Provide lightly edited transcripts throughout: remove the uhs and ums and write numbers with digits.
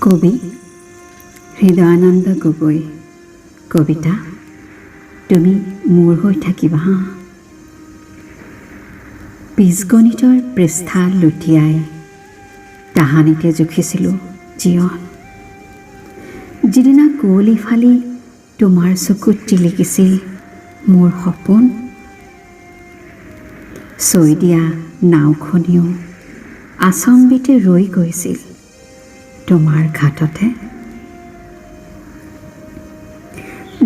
কবি হৃদয়ানন্দ গগৈ। কবিতা তুমি মোৰ হৈ থাকিবা হা। বীজগণিতৰ পৃষ্ঠা লুটিয়াই তাহানিতে জুখিছিলোঁ জীৱন। যিদিনা কুঁৱলী ফালি তোমাৰ চকুত জিলিকিছিল মোৰ সপোন, চৈ দিয়া নাওখনিও আচম্বিতে ৰৈ গৈছিল তোমাৰ ঘাটতে।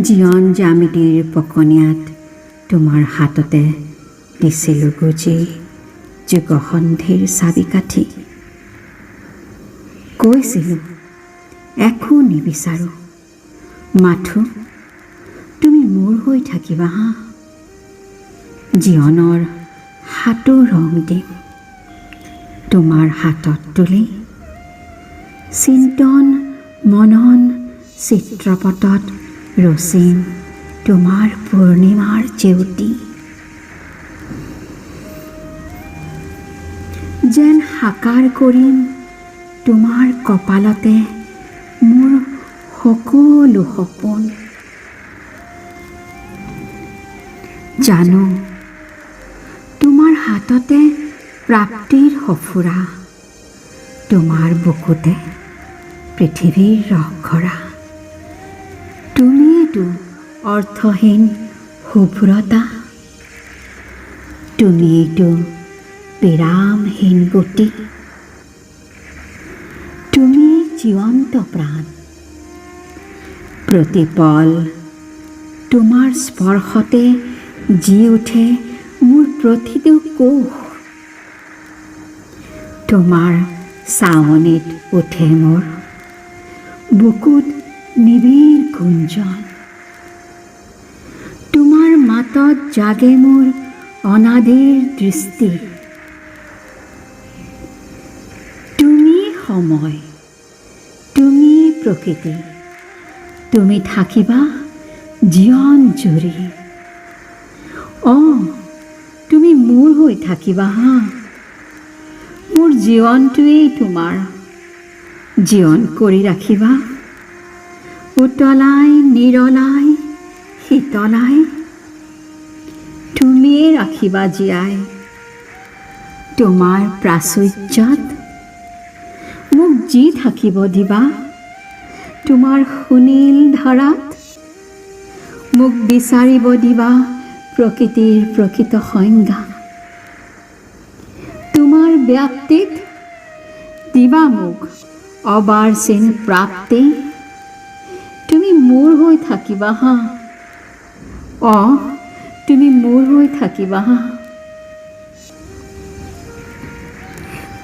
জীৱন জ্যামিতিৰ পকনীয়াত তোমাৰ হাততে দিছিলোঁ গুজি যুগসন্ধিৰ চাবিকাঠি। কৈছিলোঁ একো নিবিচাৰোঁ, মাথো তুমি মোৰ হৈ থাকিবা হা। জীৱনৰ হাতো ৰং দিম তোমাৰ হাতত তুলি, চিন্তন মনন চিত্ৰপটত ৰচিম তোমাৰ পূৰ্ণিমাৰ জেউতি। যেন সাকাৰ কৰিম তোমাৰ কপালতে মোৰ সকলো সপোন। জানো তোমাৰ হাততে প্ৰাপ্তিৰ সফুৰা, তোমাৰ বুকুতে পৃথিৱীৰ ৰস ঘৰা। তুমিয়েতো অৰ্থহীন শুভ্ৰতা, তুমিয়েতো বিৰামহীন গতি। তুমি জীৱন্ত প্ৰাণ, প্ৰতিপল তোমাৰ স্পৰ্শতে জি উঠে মোৰ প্ৰতিটো কোষ। তোমাৰ চাৱনিত উঠে মোৰ বুকুত নিবিড় গুঞ্জন। তোমাৰ মাতত জাগে মোৰ অনাদিৰ দৃষ্টি। তুমি সময়, তুমি প্ৰকৃতি, তুমি থাকিবা জীৱন জুৰি। তুমি মোৰ হৈ থাকিবা হা। মোৰ জীৱনটোৱেই তোমাৰ, জীৱন কৰি ৰাখিবা উতলাই নিৰলাই শীতলাই। তুমিয়ে ৰাখিবা জীয়াই তোমাৰ প্ৰাচুৰ্যত, মোক জি থাকিব দিবা তোমাৰ সুনীল ধাৰাত। মোক বিচাৰিব দিবা প্ৰকৃতিৰ প্ৰকৃত সংজ্ঞা, তোমাৰ ব্যাপ্তিত দিবা মোক অবাৰ্চিন প্ৰাপ্তি। তুমি মোৰ হৈ থাকিবা হা, তুমি মোৰ হৈ থাকিবা হা।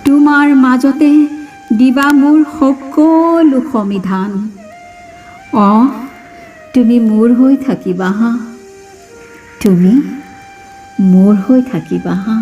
তোমাৰ মাজতে দিবা মোৰ সকলো সমিধান। তুমি মোৰ হৈ থাকিবা হা, তুমি মোৰ হৈ থাকিবা হা।